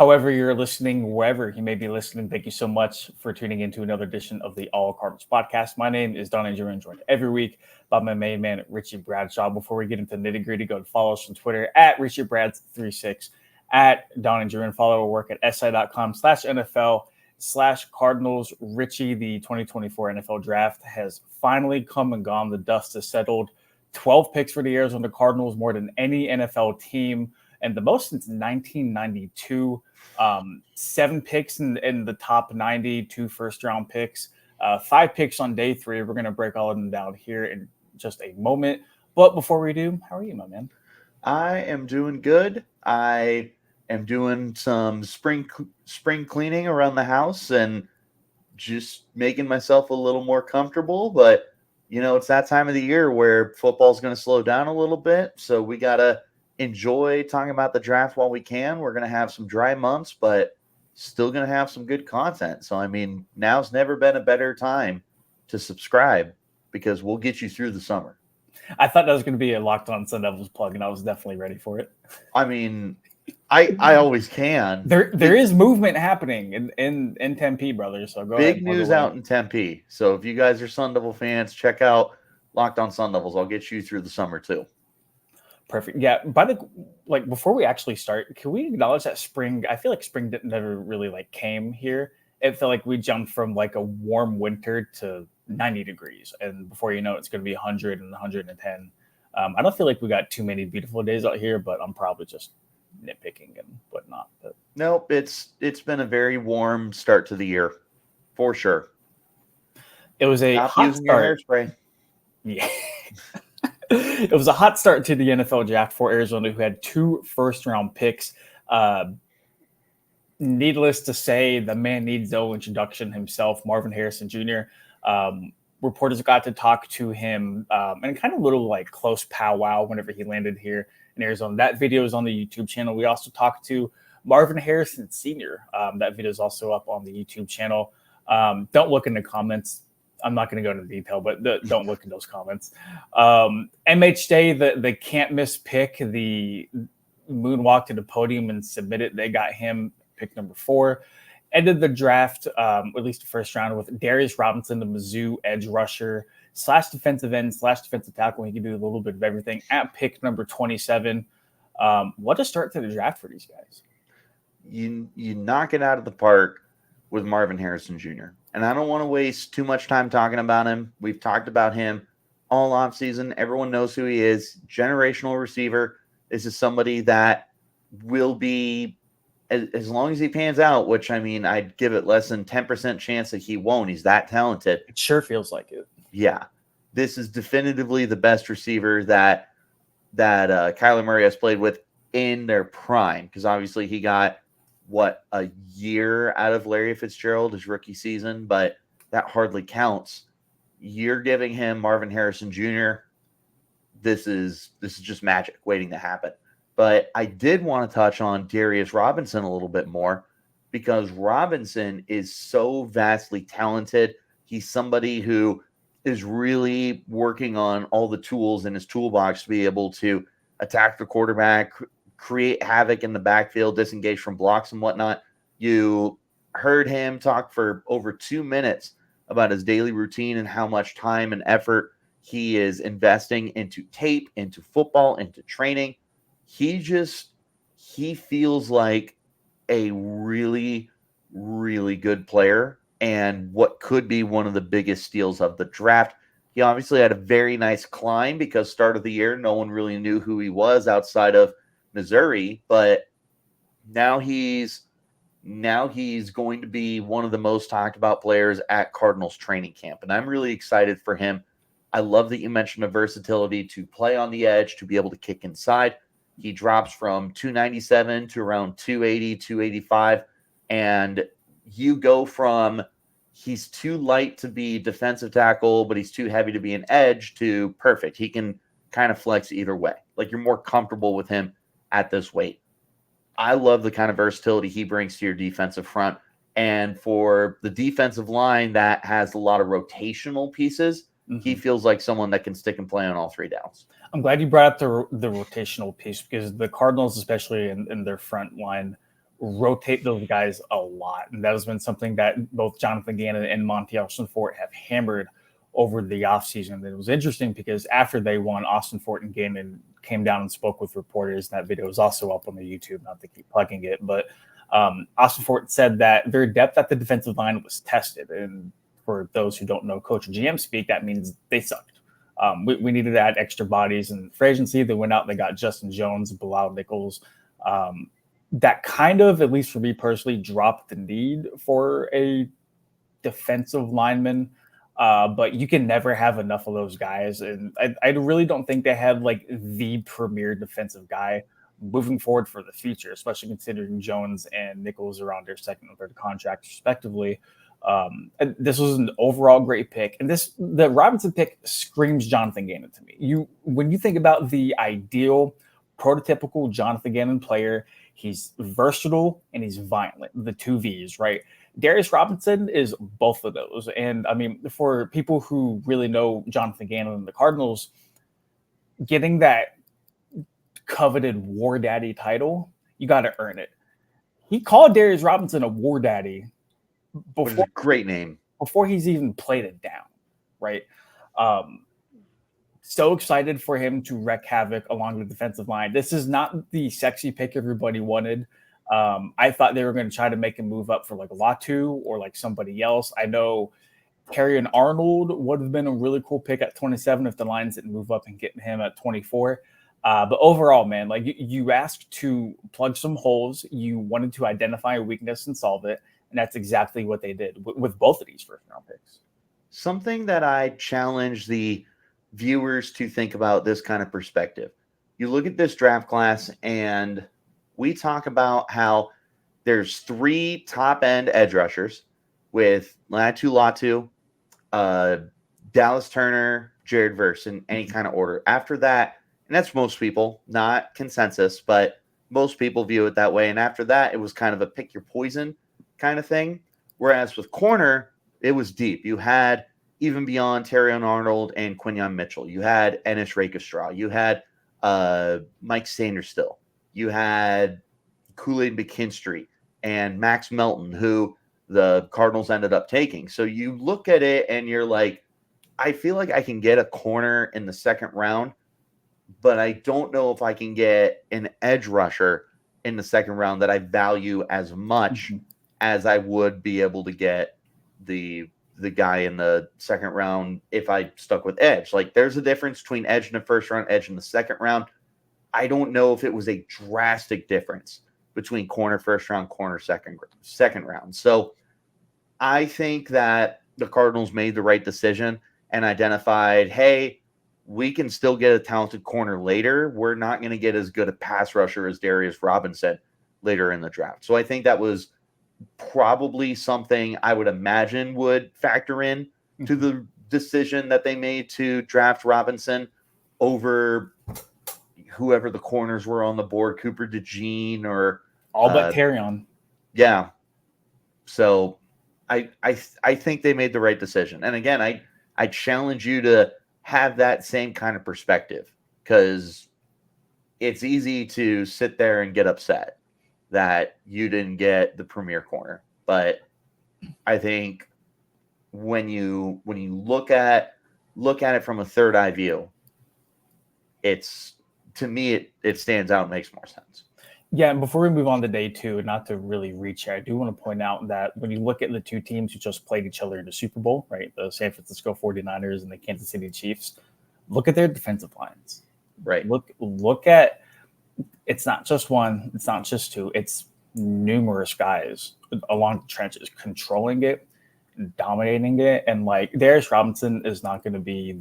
However, you're listening, wherever you may be listening, thank you so much for tuning into another edition of the All Cardinals podcast. My name is Don Andrew, joined every week by my main man, Richie Bradshaw. Before we get into nitty gritty, go and follow us on Twitter at RichieBrads36, at Don Andrew, and follow our work at si.com/NFL/Cardinals. Richie, the 2024 NFL draft has finally come and gone. The dust has settled. 12 picks for the Arizona Cardinals, more than any NFL team, and the most since 1992. 7 picks in the top 90, 2 first-round picks, 5 picks on day 3. We're going to break all of them down here in just a moment. But before we do, how are you, my man? I am doing good. I am doing some spring cleaning around the house and just making myself a little more comfortable. But, it's that time of the year where football's going to slow down a little bit. So we got to enjoy talking about the draft while we can. We're going to have some dry months, but still going to have some good content. So, now's never been a better time to subscribe because we'll get you through the summer. I thought that was going to be a Locked On Sun Devils plug, and I was definitely ready for it. I always can. There is movement happening in Tempe, brother. So go ahead. Big news out in Tempe. So if you guys are Sun Devil fans, check out Locked On Sun Devils. I'll get you through the summer too. Perfect. Yeah. Before we actually start, can we acknowledge that spring? I feel like spring never really came here. It felt like we jumped from a warm winter to 90 degrees, and before you know it's going to be 100 and 110. I don't feel like we got too many beautiful days out here, but I'm probably just nitpicking and whatnot. But nope, it's been a very warm start to the year, for sure. It was a hot start. Hairspray. Yeah. It was a hot start to the NFL draft for Arizona, who had 2 first-round picks. Needless to say, the man needs no introduction himself, Marvin Harrison Jr. Reporters got to talk to him and kind of a little close powwow whenever he landed here in Arizona. That video is on the YouTube channel. We also talked to Marvin Harrison Sr. That video is also up on the YouTube channel. Don't look in the comments. I'm not going to go into detail, but don't look in those comments. MH Day, the can't miss pick, the moonwalk to the podium and submit it. They got him pick number 4. Ended the draft, at least the first round, with Darius Robinson, the Mizzou edge rusher / defensive end / defensive tackle. He can do a little bit of everything at pick number 27. What a start to the draft for these guys. You knock it out of the park with Marvin Harrison Jr. And I don't want to waste too much time talking about him. We've talked about him all offseason. Everyone knows who he is. Generational receiver. This is somebody that will be, as long as he pans out, which, I'd give it less than 10% chance that he won't. He's that talented. It sure feels like it. Yeah. This is definitively the best receiver that Kyler Murray has played with in their prime, because obviously he got a year out of Larry Fitzgerald his rookie season, but that hardly counts. You're giving him Marvin Harrison Jr. This is just magic waiting to happen. But I did want to touch on Darius Robinson a little bit more, because Robinson is so vastly talented. He's somebody who is really working on all the tools in his toolbox to be able to attack the quarterback, create havoc in the backfield, disengage from blocks and whatnot. You heard him talk for over 2 minutes about his daily routine and how much time and effort he is investing into tape, into football, into training. He feels like a really, really good player and what could be one of the biggest steals of the draft. He obviously had a very nice climb because start of the year, no one really knew who he was outside of Missouri, but now he's going to be one of the most talked about players at Cardinals training camp, and I'm really excited for him. I love that you mentioned the versatility to play on the edge, to be able to kick inside. He drops from 297 to around 280, 285, and you go from he's too light to be defensive tackle, but he's too heavy to be an edge, to perfect. He can kind of flex either way. You're more comfortable with him at this weight. I love the kind of versatility he brings to your defensive front. And for the defensive line that has a lot of rotational pieces, he feels like someone that can stick and play on all 3 downs. I'm glad you brought up the rotational piece, because the Cardinals, especially in their front line, rotate those guys a lot. And that has been something that both Jonathan Gannon and Monty Austin Fort have hammered over the offseason. And it was interesting because after they won, Austin Fort and Gannon came down and spoke with reporters. And that video is also up on the YouTube, not to keep plugging it. But Austin Fort said that their depth at the defensive line was tested. And for those who don't know Coach and GM speak, that means they sucked. We needed to add extra bodies. And for agency, they went out, they got Justin Jones, Bilal Nichols. That kind of, at least for me personally, dropped the need for a defensive lineman. But you can never have enough of those guys. And I really don't think they had like the premier defensive guy moving forward for the future, especially considering Jones and Nichols are on their second and third contracts respectively. And this was an overall great pick. And the Robinson pick screams Jonathan Gannon to me. When you think about the ideal prototypical Jonathan Gannon player, he's versatile and he's violent, the two V's, right? Darius Robinson is both of those. And I mean, for people who really know Jonathan Gannon and the Cardinals, getting that coveted War Daddy title, you got to earn it. He called Darius Robinson a War Daddy before, a great name, before he's even played it down, right? So excited for him to wreak havoc along the defensive line. This is not the sexy pick everybody wanted. I thought they were going to try to make him move up for like Latu or like somebody else. I know Terrion Arnold would have been a really cool pick at 27 if the Lions didn't move up and get him at 24. But overall, man, like you asked to plug some holes. You wanted to identify a weakness and solve it. And that's exactly what they did with both of these first round picks. Something that I challenge the viewers to think about this kind of perspective. You look at this draft class and we talk about how there's 3 top-end edge rushers with Latu, Dallas Turner, Jared Verse in any kind of order. After that, and that's most people, not consensus, but most people view it that way. And after that, it was kind of a pick your poison kind of thing. Whereas with corner, it was deep. You had even beyond Terrion Arnold and Quinyon Mitchell. You had Ennis Rakestraw. You had Mike Sanderstill. You had Kool-Aid McKinstry and Max Melton, who the Cardinals ended up taking. So you look at it and you're like, I feel like I can get a corner in the second round, but I don't know if I can get an edge rusher in the second round that I value as much as I would be able to get the guy in the second round if I stuck with edge. Like there's a difference between edge in the first round, edge in the second round. I don't know if it was a drastic difference between corner first round, corner second round. So I think that the Cardinals made the right decision and identified, hey, we can still get a talented corner later. We're not going to get as good a pass rusher as Darius Robinson later in the draft. So I think that was probably something I would imagine would factor in to the decision that they made to draft Robinson over whoever the corners were on the board, Cooper DeJean or all but Terrion. Yeah. So I think they made the right decision. And again, I challenge you to have that same kind of perspective because it's easy to sit there and get upset that you didn't get the premier corner. But I think when you look at it from a third eye view, it's, to me, it stands out and makes more sense. Yeah, and before we move on to day 2, not to really reach here, I do want to point out that when you look at the two teams who just played each other in the Super Bowl, right, the San Francisco 49ers and the Kansas City Chiefs, look at their defensive lines. Right. Look at, it's not just one, it's not just two, it's numerous guys along the trenches controlling it, dominating it, and like Darius Robinson is not going to be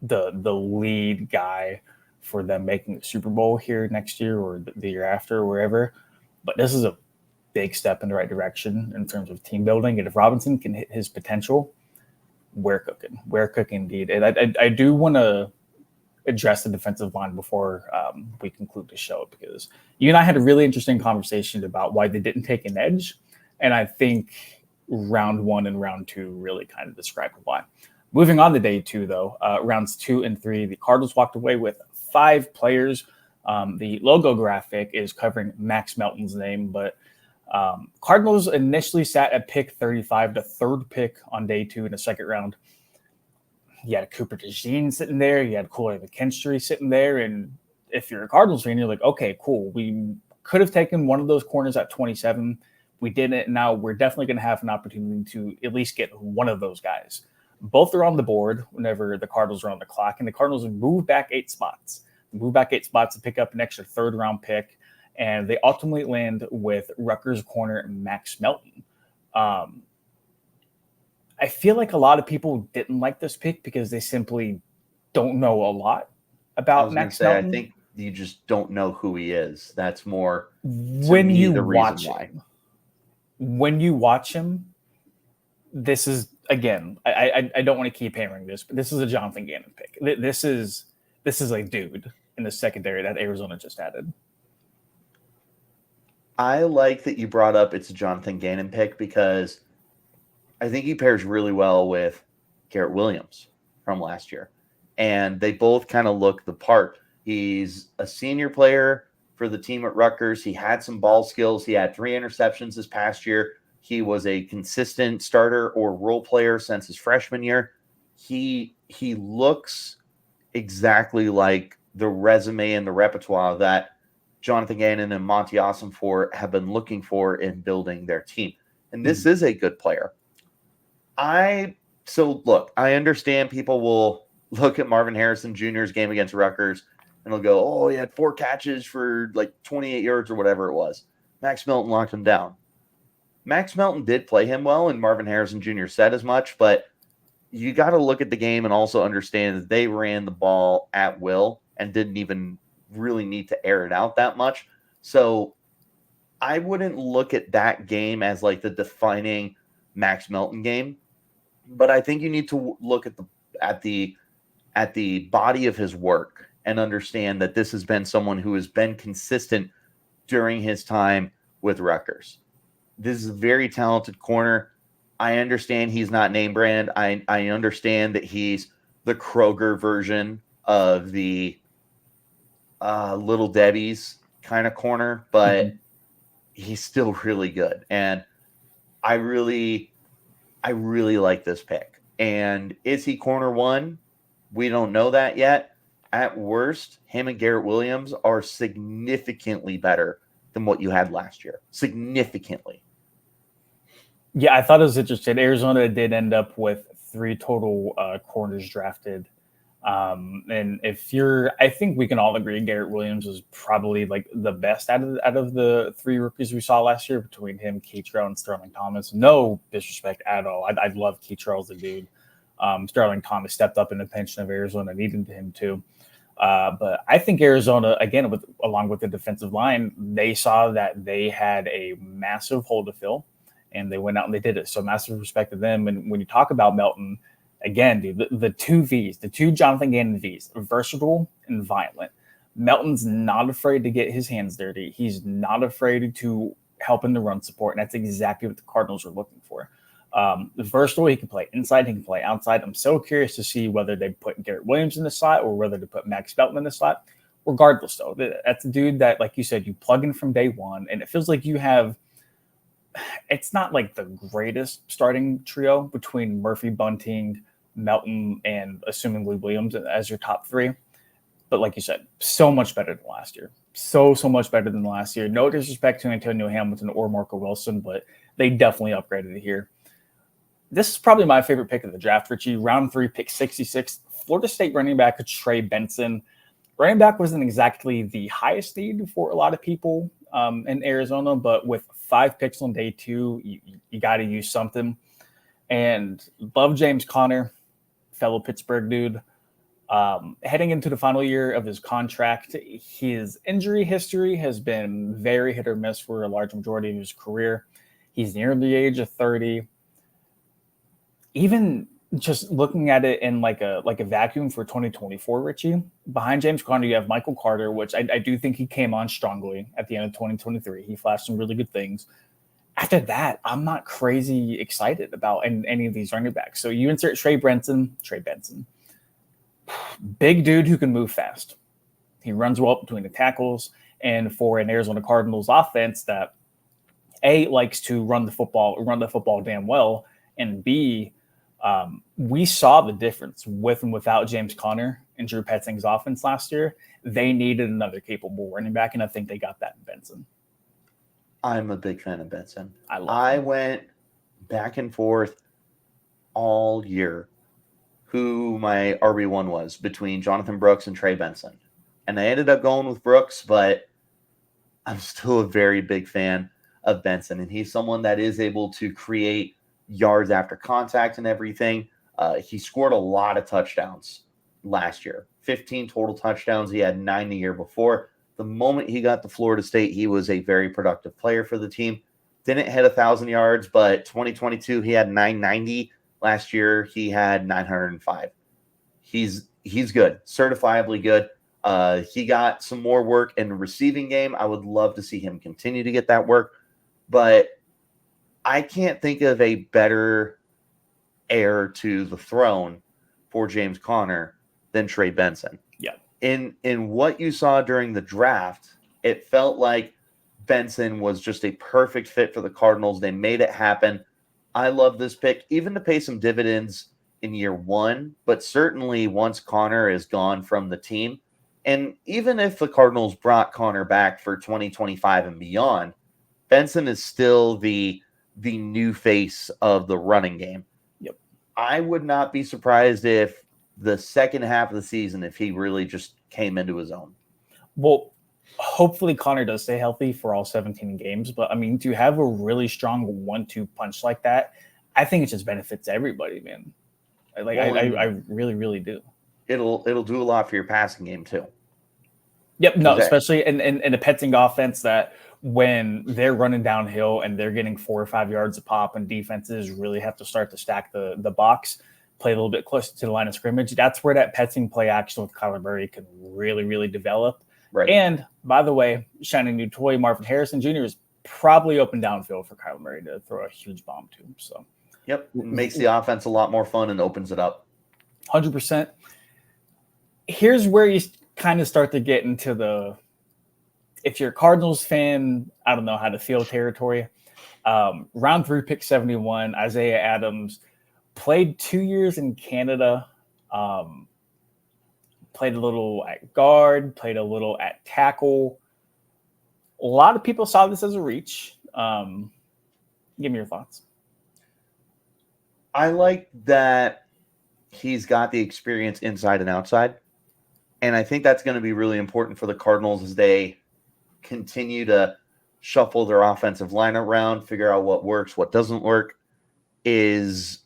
the lead guy for them making the Super Bowl here next year or the year after or wherever. But this is a big step in the right direction in terms of team building. And if Robinson can hit his potential, we're cooking. We're cooking indeed. And I do want to address the defensive line before we conclude the show, because you and I had a really interesting conversation about why they didn't take an edge. And I think round 1 and round 2 really kind of describe why. Moving on to day 2, though, rounds 2 and 3, the Cardinals walked away with 5 players The logo graphic is covering Max Melton's name, but Cardinals initially sat at pick 35, the third pick on day 2 in the second round. You had Cooper DeJean sitting there. You had Corey McKinstry sitting there. And if you're a Cardinals fan, you're like, okay, cool. We could have taken one of those corners at 27. We didn't. Now we're definitely going to have an opportunity to at least get one of those guys. Both are on the board whenever the Cardinals are on the clock, and the Cardinals move back 8 spots. Move back 8 spots to pick up an extra third-round pick, and they ultimately land with Rutgers corner Max Melton. I feel like a lot of people didn't like this pick because they simply don't know a lot about Max Melton. I think you just don't know who he is. That's more when you watch him. When you watch him, this is, again, I don't want to keep hammering this, but this is a Jonathan Gannon pick. This is a dude in the secondary that Arizona just added. I like that you brought up it's a Jonathan Gannon pick because I think he pairs really well with Garrett Williams from last year. And they both kind of look the part. He's a senior player for the team at Rutgers. He had some ball skills. He had 3 interceptions this past year. He was a consistent starter or role player since his freshman year. He looks exactly like the resume and the repertoire that Jonathan Gannon and Monty Ossenfort have been looking for in building their team. And this is a good player. Look, I understand people will look at Marvin Harrison Jr.'s game against Rutgers and they'll go, oh, he had 4 catches for like 28 yards or whatever it was. Max Melton locked him down. Max Melton did play him well, and Marvin Harrison Jr. said as much, but you got to look at the game and also understand that they ran the ball at will and didn't even really need to air it out that much. So I wouldn't look at that game as like the defining Max Melton game, but I think you need to look at the body of his work and understand that this has been someone who has been consistent during his time with Rutgers. This is a very talented corner. I understand he's not name brand. I understand that he's the Kroger version of the Little Debbie's kind of corner, but he's still really good. And I really like this pick. And is he corner 1? We don't know that yet. At worst, him and Garrett Williams are significantly better than what you had last year. Significantly. Yeah, I thought it was interesting. Arizona did end up with 3 total corners drafted. And I think we can all agree Garrett Williams was probably like the best out of the 3 rookies we saw last year between him, Keitrell, and Sterling Thomas. No disrespect at all. I love Keitrell as a dude. Sterling Thomas stepped up in the pension of Arizona, needed him too. But I think Arizona, again, along with the defensive line, they saw that they had a massive hole to fill, and they went out and they did it. So massive respect to them. And when you talk about Melton, again, dude, the 2 Vs, the 2 Jonathan Gannon Vs, versatile and violent. Melton's not afraid to get his hands dirty. He's not afraid to help in the run support, and that's exactly what the Cardinals are looking for. Versatile, he can play inside, he can play outside. I'm so curious to see whether they put Garrett Williams in the slot or whether they put Max Melton in the slot. Regardless, though, that's a dude that, like you said, you plug in from day one, and it feels like you have – it's not like the greatest starting trio between Murphy, Bunting, Melton, and assumingly Williams as your top 3. But like you said, so much better than last year. So much better than last year. No disrespect to Antonio Hamilton or Marco Wilson, but they definitely upgraded it here. This is probably my favorite pick of the draft, Richie. Round 3, pick 66. Florida State running back Trey Benson. Running back wasn't exactly the highest need for a lot of people in Arizona, but with 5 picks on day 2, you got to use something. And love James Conner, fellow Pittsburgh dude. Heading into the final year of his contract, his injury history has been very hit or miss for a large majority of his career. He's near the age of 30. Even just looking at it in like a vacuum for 2024, Richie, behind James Conner, you have Michael Carter, which I do think he came on strongly at the end of 2023. He flashed some really good things. After that, I'm not crazy excited about any of these running backs. So you insert Trey Benson, big dude who can move fast. He runs well between the tackles. And for an Arizona Cardinals offense that A, likes to run the football damn well, and B, we saw the difference with and without James Conner and Drew Petzing's offense last year. They needed another capable running back, and I think they got that in Benson. I'm a big fan of Benson. I went back and forth all year who my RB1 was between Jonathan Brooks and Trey Benson. And I ended up going with Brooks, but I'm still a very big fan of Benson. And he's someone that is able to create yards after contact and everything. He scored a lot of touchdowns last year, 15 total touchdowns. He had 9 the year before. The moment he got to Florida State, he was a very productive player for the team. Didn't hit 1,000 yards, but 2022, he had 990. Last year, he had 905. He's good, certifiably good. He got some more work in the receiving game. I would love to see him continue to get that work, but I can't think of a better heir to the throne for James Conner than Trey Benson. Yeah. In what you saw during the draft, it felt like Benson was just a perfect fit for the Cardinals. They made it happen. I love this pick, even to pay some dividends in year one, but certainly once Conner is gone from the team. And even if the Cardinals brought Conner back for 2025 and beyond, Benson is still the new face of the running game. Yep. I would not be surprised if the second half of the season, if he really just came into his own. Well, hopefully Conner does stay healthy for all 17 games. But, I mean, to have a really strong 1-2 punch like that, I think it just benefits everybody, man. I really, really do. It'll do a lot for your passing game, too. Yep, no, especially in the Petzing offense that when they're running downhill and they're getting 4 or 5 yards a pop and defenses really have to start to stack the box, play a little bit closer to the line of scrimmage, that's where that Petzing play action with Kyler Murray can really, really develop. Right. And, by the way, shiny new toy, Marvin Harrison Jr. is probably open downfield for Kyler Murray to throw a huge bomb to him. So, yep, makes the offense a lot more fun and opens it up. 100%. Here's where you kind of start to get into the, if you're a Cardinals fan, I don't know how to feel territory. Round 3, pick 71, Isaiah Adams played 2 years in Canada. Played a little at guard, played a little at tackle. A lot of people saw this as a reach. Give me your thoughts. I like that he's got the experience inside and outside. And I think that's going to be really important for the Cardinals as they continue to shuffle their offensive line around, figure out what works, what doesn't work, is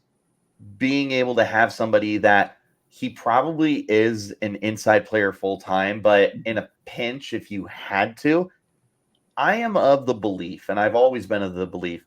being able to have somebody that he probably is an inside player full time, but in a pinch, if you had to, I am of the belief, and I've always been of the belief,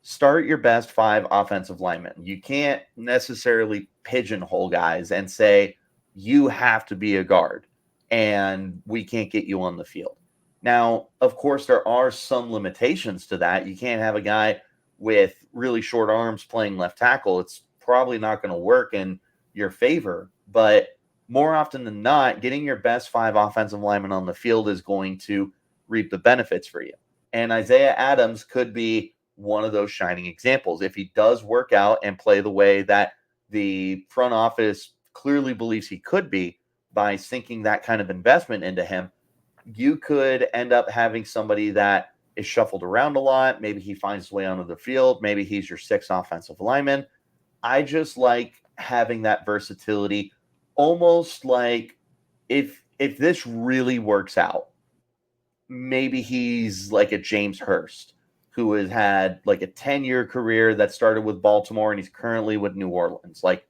start your best 5 offensive linemen. You can't necessarily pigeonhole guys and say, you have to be a guard and we can't get you on the field. Now, of course, there are some limitations to that. You can't have a guy with really short arms playing left tackle. It's probably not going to work in your favor, but more often than not, getting your best 5 offensive linemen on the field is going to reap the benefits for you. And Isaiah Adams could be one of those shining examples. If he does work out and play the way that the front office clearly believes he could be by sinking that kind of investment into him, you could end up having somebody that is shuffled around a lot. Maybe he finds his way onto the field. Maybe he's your 6th offensive lineman. I just like having that versatility, almost like if this really works out, maybe he's like a James Hurst who has had like a 10-year career that started with Baltimore and he's currently with New Orleans. Like,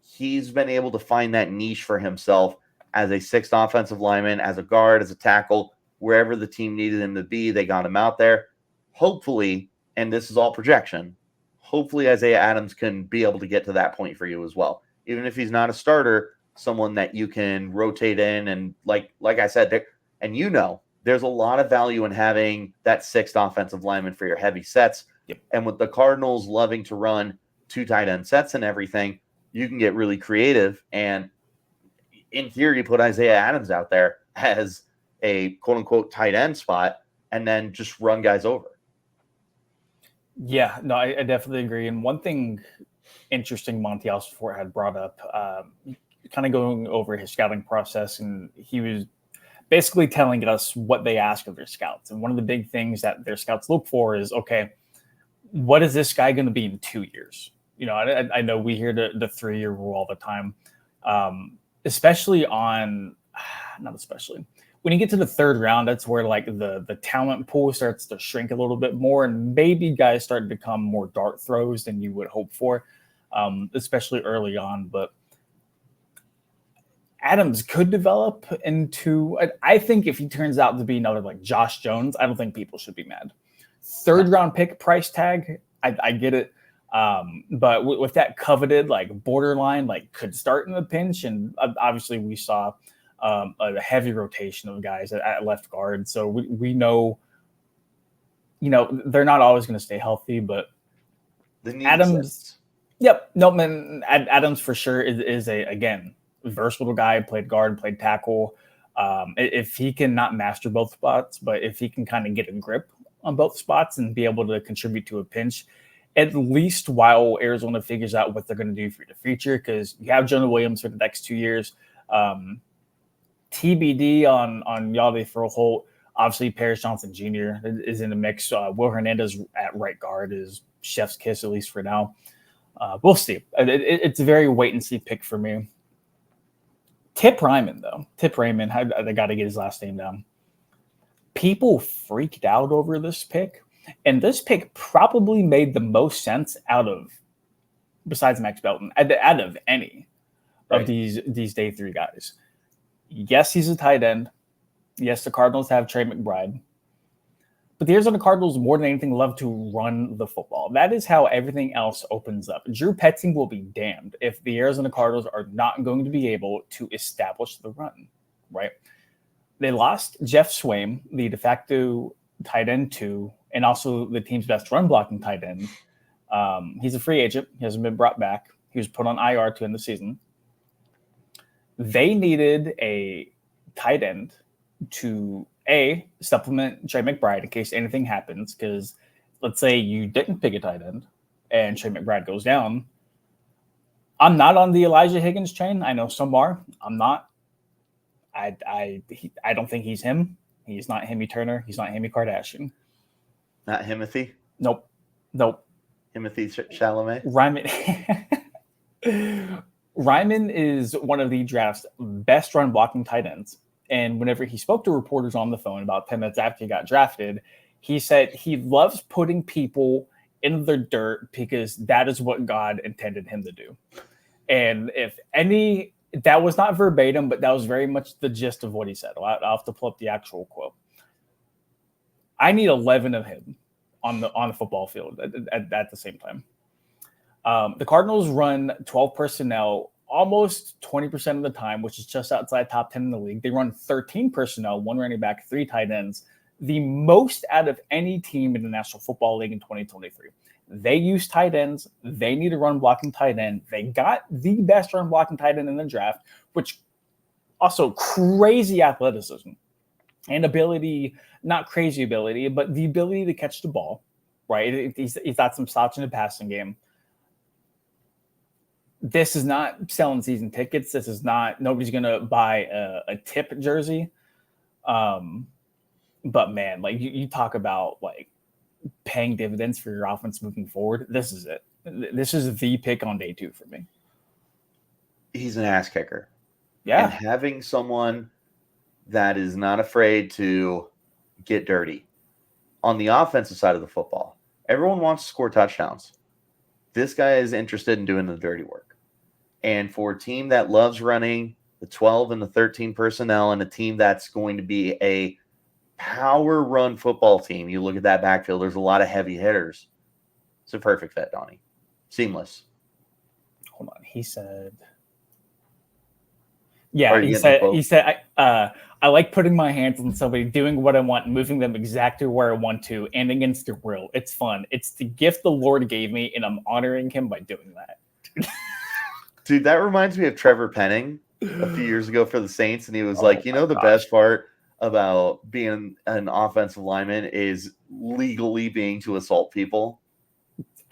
he's been able to find that niche for himself as a 6th offensive lineman, as a guard, as a tackle, wherever the team needed him to be, they got him out there. Hopefully, and this is all projection, hopefully Isaiah Adams can be able to get to that point for you as well. Even if he's not a starter, someone that you can rotate in. And like I said, there's a lot of value in having that 6th offensive lineman for your heavy sets. Yep. And with the Cardinals loving to run 2 tight end sets and everything, you can get really creative. And in theory, put Isaiah Adams out there. as a quote unquote tight end spot and then just run guys over. Yeah, no, I definitely agree. And one thing interesting Monty Alsford had brought up, kind of going over his scouting process, and he was basically telling us what they ask of their scouts. And one of the big things that their scouts look for is, okay, what is this guy going to be in 2 years? You know, I know we hear the 3-year rule all the time, especially on, not especially, when you get to the third round, that's where like the talent pool starts to shrink a little bit more, and maybe guys start to become more dart throws than you would hope for, especially early on. But Adams could develop into, I think if he turns out to be another like Josh Jones, I don't think people should be mad. Third round pick price tag, I get it. But with that coveted, like borderline, like could start in the pinch. And obviously we saw a heavy rotation of guys at left guard. So we know, you know, they're not always going to stay healthy, but Adams, yep. No, man, Adams for sure is a, again, versatile guy, played guard, played tackle. If he can not master both spots, but if he can kind of get a grip on both spots and be able to contribute to a pinch, at least while Arizona figures out what they're going to do for the future, because you have Jonah Williams for the next 2 years. TBD on Yalde Throholt. Obviously, Paris Johnson Jr. is in the mix. Will Hernandez at right guard is chef's kiss, at least for now. We'll see. It's a very wait-and-see pick for me. Tip Ryman, though. Tip Ryman, I got to get his last name down. People freaked out over this pick, and this pick probably made the most sense besides Max Belton, out of any of these day 3 guys. Yes, he's a tight end. Yes, the Cardinals have Trey McBride. But the Arizona Cardinals, more than anything, love to run the football. That is how everything else opens up. Drew Petzing will be damned if the Arizona Cardinals are not going to be able to establish the run, right? They lost Jeff Swaim, the de facto tight end 2, and also the team's best run blocking tight end. He's a free agent. He hasn't been brought back. He was put on IR to end the season. They needed a tight end to supplement Trey McBride in case anything happens, because let's say you didn't pick a tight end and Trey McBride goes down. I'm not on the Elijah Higgins train. I know some are. I'm not. I don't think he's him. He's not Hemi Turner. He's not Hemi Kardashian. Not Himothy? Nope. Himothy Chalamet? Ryman is one of the draft's best run blocking tight ends. And whenever he spoke to reporters on the phone about 10 minutes after he got drafted, he said he loves putting people in the dirt because that is what God intended him to do. And that was not verbatim, but that was very much the gist of what he said. I'll have to pull up the actual quote. I need 11 of him on the football field at the same time. The Cardinals run 12 personnel almost 20% of the time, which is just outside top 10 in the league. They run 13 personnel, 1 running back, 3 tight ends, the most out of any team in the National Football League in 2023. They use tight ends. They need a run blocking tight end. They got the best run blocking tight end in the draft, which also crazy athleticism and ability, not crazy ability, but the ability to catch the ball, right? He's got some stops in the passing game. This is not selling season tickets. This is not, nobody's going to buy a tip jersey. But man, like you talk about like paying dividends for your offense moving forward. This is it. This is the pick on day 2 for me. He's an ass kicker. Yeah. And having someone that is not afraid to get dirty on the offensive side of the football, everyone wants to score touchdowns. This guy is interested in doing the dirty work. And for a team that loves running the 12 and the 13 personnel and a team that's going to be a power run football team, you look at that backfield, there's a lot of heavy hitters. It's a perfect fit, Donnie. Seamless. Hold on. He said, yeah, he said, I like putting my hands on somebody, doing what I want, moving them exactly where I want to, and against their will. It's fun. It's the gift the Lord gave me, and I'm honoring him by doing that. Dude, that reminds me of Trevor Penning a few years ago for the Saints, and he was Oh like, my the gosh. best part about being an offensive lineman is legally being to assault people.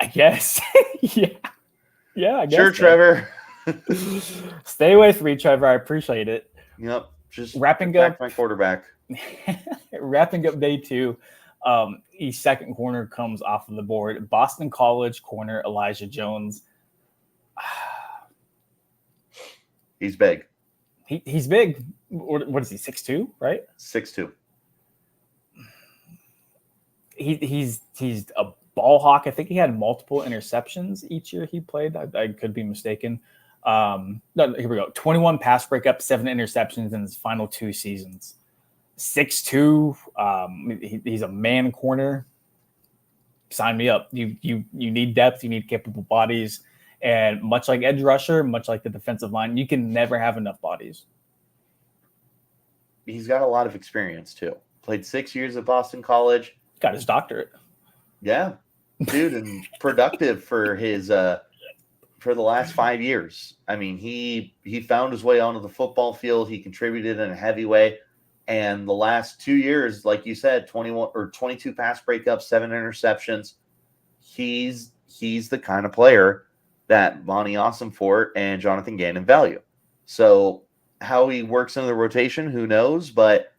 I guess. Yeah. Yeah, I Sure, guess, man. Trevor. Stay away from me, Trevor. I appreciate it. Yep. Just Wrapping protect up my quarterback. wrapping up day two. Each second corner comes off of the board. Boston College corner Elijah Jones. He's big. He's big. What is he? 6'2", right? 6'2". He's a ball hawk. I think he had multiple interceptions each year he played. I could be mistaken. No, here we go. 21 pass breakups, 7 interceptions in his final 2 seasons. 6'2". He's a man corner. Sign me up. You need depth. You need capable bodies. And much like edge rusher, much like the defensive line, you can never have enough bodies. He's got a lot of experience too. Played 6 years at Boston College. Got his doctorate. Yeah, dude, and productive for his for the last 5 years. I mean, he found his way onto the football field. He contributed in a heavy way. And the last 2 years, like you said, 21 or 22 pass breakups, 7 interceptions. He's the kind of player that Bonnie Awesomeforth and Jonathan Gannon value. So how he works into the rotation, who knows? But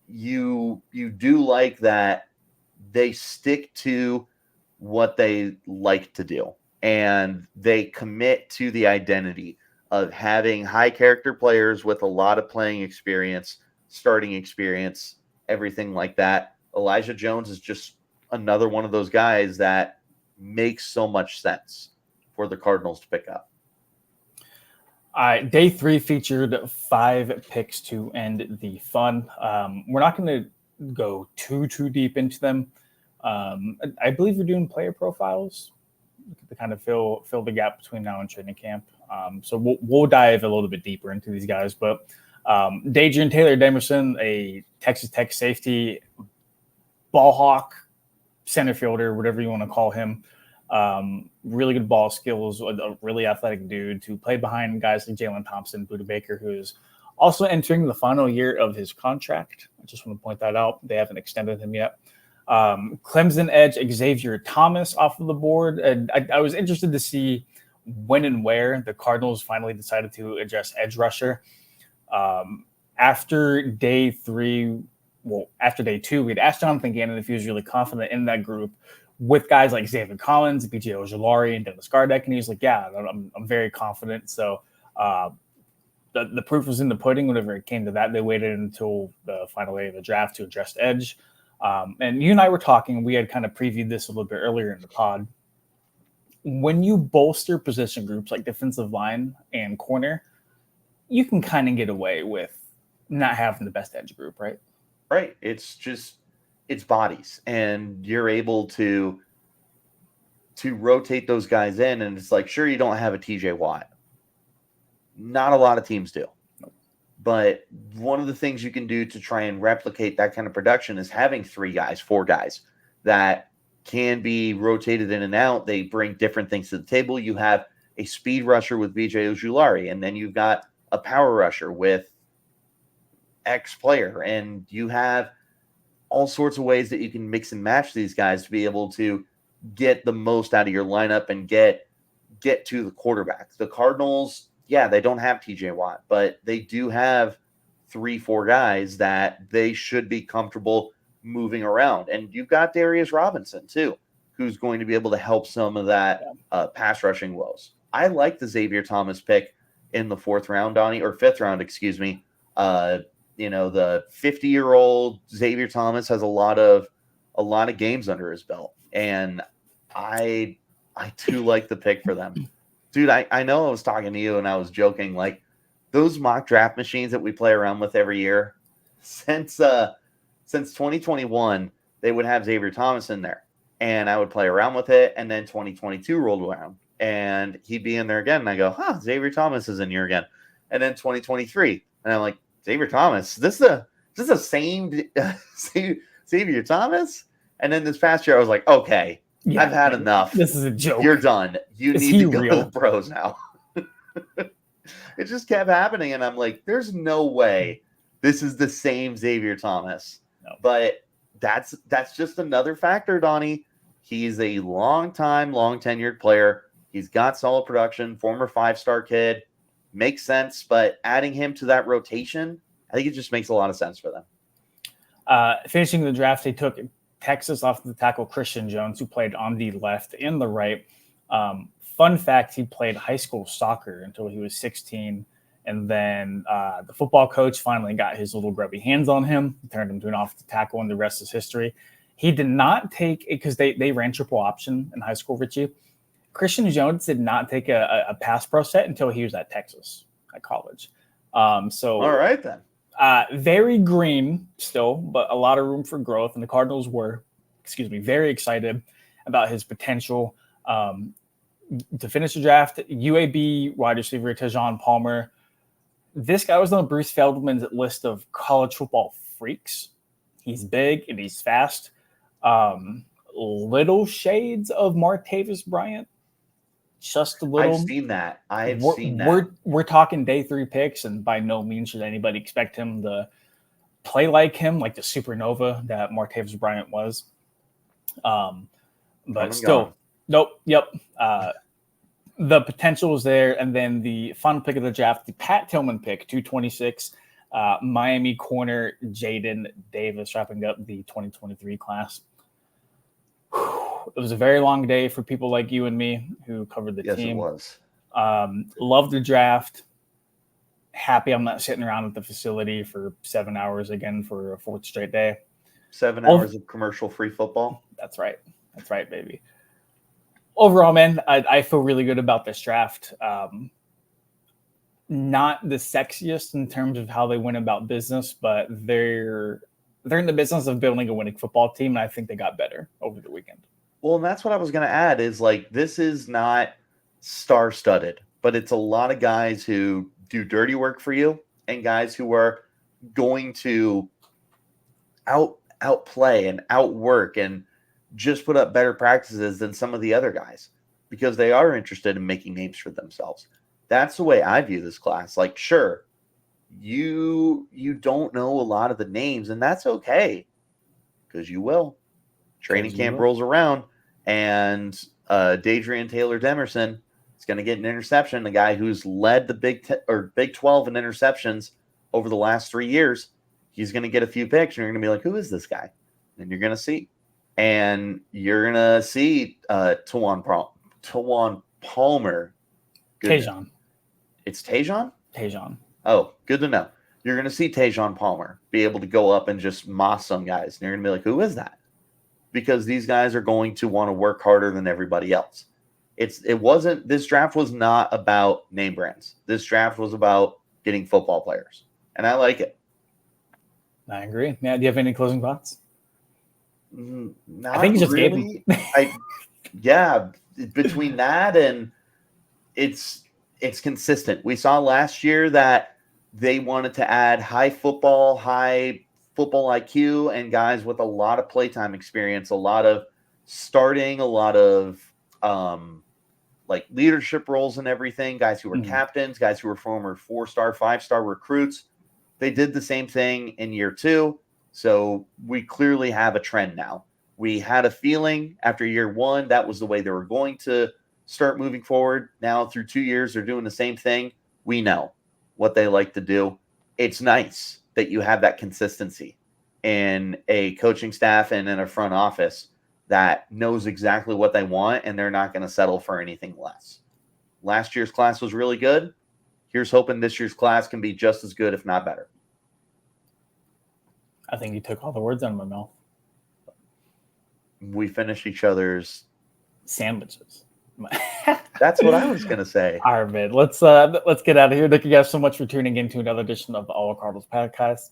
you do like that they stick to what they like to do, and they commit to the identity of having high character players with a lot of playing experience, starting experience, everything like that. Elijah Jones is just another one of those guys that makes so much sense for the Cardinals to pick up. Day 3 featured 5 picks to end the fun. We're not going to go too deep into them. I believe we're doing player profiles to kind of fill the gap between now and training camp. So we'll dive a little bit deeper into these guys. But Dadrian Taylor Demerson, a Texas Tech safety, ball hawk, center fielder, whatever you want to call him. Really good ball skills, a really athletic dude who played behind guys like Jalen Thompson, Budda Baker, who's also entering the final year of his contract. I just want to point that out. They haven't extended him yet. Clemson edge Xavier Thomas off of the board. And I was interested to see when and where the Cardinals finally decided to address edge rusher. After day 2, we'd asked Jonathan Gannon if he was really confident in that group with guys like Xavier Collins, BJ Ojulari, and Dennis Gardeck, and he's like, yeah, I'm very confident. So the proof was in the pudding whenever it came to that. They waited until the final day of the draft to address edge. And you and I were talking, we had kind of previewed this a little bit earlier in the pod. When you bolster position groups like defensive line and corner, you can kind of get away with not having the best edge group, right? Right. It's bodies, and you're able to rotate those guys in. And it's like, sure, you don't have a TJ Watt. Not a lot of teams do. But one of the things you can do to try and replicate that kind of production is having 3 guys, 4 guys that can be rotated in and out. They bring different things to the table. You have a speed rusher with BJ Ojulari, and then you've got a power rusher with X player, and you have all sorts of ways that you can mix and match these guys to be able to get the most out of your lineup and get to the quarterback. The Cardinals, yeah, they don't have TJ Watt, but they do have 3-4 guys that they should be comfortable moving around. And you've got Darius Robinson too, who's going to be able to help some of that pass rushing woes. I like the Xavier Thomas pick in the 4th round, Donnie, or 5th round, excuse me. The 50-year-old Xavier Thomas has a lot of games under his belt, and I do like the pick for them. Dude, I know I was talking to you and I was joking, like those mock draft machines that we play around with every year, since 2021, they would have Xavier Thomas in there, and I would play around with it, and then 2022 rolled around and he'd be in there again, and I go, Xavier Thomas is in here again. And then 2023, and I'm like, Xavier Thomas, this is the same Xavier Thomas? And then this past year I was like, okay, yeah, I've had enough. This is a joke. You're done. You need to go to the pros now. It just kept happening, and I'm like, there's no way this is the same Xavier Thomas. No. But that's just another factor, Donnie. He's a long tenured player. He's got solid production, former 5-star kid. Makes sense, but adding him to that rotation, I think it just makes a lot of sense for them. Finishing the draft, they took Texas off the tackle Christian Jones, who played on the left and the right. Fun fact, he played high school soccer until he was 16. And then the football coach finally got his little grubby hands on him, turned him to an offensive tackle, and the rest is history. He did not take – because they ran triple option in high school, Richie. Christian Jones did not take a pass pro set until he was at Texas, at college. So all right, then. Very green still, but a lot of room for growth. And the Cardinals were, very excited about his potential. To finish the draft, UAB wide receiver Tejon Palmer. This guy was on Bruce Feldman's list of college football freaks. He's big and he's fast. Little shades of Martavis Bryant. Just a little. I've seen that. Seen that. We're talking day 3 picks, and by no means should anybody expect him to play like him, like the supernova that Martavis Bryant was. But still, nope. Yep. The potential is there. And then the final pick of the draft, the Pat Tillman pick, 226, Miami corner Jaden Davis wrapping up the 2023 class. It was a very long day for people like you and me who covered the team. Yes, it was. Loved the draft. Happy I'm not sitting around at the facility for 7 hours again for a 4th straight day. 7 hours of commercial-free football. That's right. That's right, baby. Overall, man, I feel really good about this draft. Not the sexiest in terms of how they went about business, but they're in the business of building a winning football team, and I think they got better over the weekend. Well, and that's what I was going to add is, like, this is not star-studded, but it's a lot of guys who do dirty work for you and guys who are going to outplay and outwork and just put up better practices than some of the other guys because they are interested in making names for themselves. That's the way I view this class. Like, sure, you don't know a lot of the names, and that's okay because you will. Training camp rolls around, and Dadrian Taylor Demerson is going to get an interception. The guy who's led the Big 12 in interceptions over the last 3 years, he's going to get a few picks, and you're going to be like, who is this guy? And you're going to see. And you're going to see Tejon Palmer. Tejon. It's Tejon? Tejon. Oh, good to know. You're going to see Tejon Palmer be able to go up and just moss some guys. And you're going to be like, who is that? Because these guys are going to want to work harder than everybody else. This draft was not about name brands. This draft was about getting football players. And I like it. I agree. Matt, do you have any closing thoughts? Not I think you just really. Between that and it's consistent. We saw last year that they wanted to add high football IQ and guys with a lot of playtime experience, a lot of starting, a lot of like leadership roles and everything, guys who were captains, guys who were former 4-star, 5-star recruits. They did the same thing in year 2. So we clearly have a trend now. We had a feeling after year 1 that was the way they were going to start moving forward. Now through 2 years, they're doing the same thing. We know what they like to do. It's nice that you have that consistency in a coaching staff and in a front office that knows exactly what they want, and they're not going to settle for anything less. Last year's class was really good. Here's hoping this year's class can be just as good, if not better. I think you took all the words out of my mouth. We finished each other's sandwiches. That's what I was going to say. All right, man. Let's get out of here. Thank you guys so much for tuning in to another edition of the All Cardinals podcast.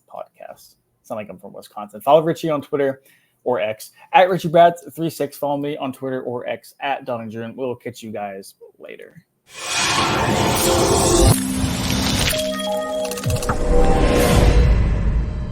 Sound like I'm from Wisconsin. Follow Richie on Twitter or X at RichieBrads36. Follow me on Twitter or X at Donninger. We'll catch you guys later.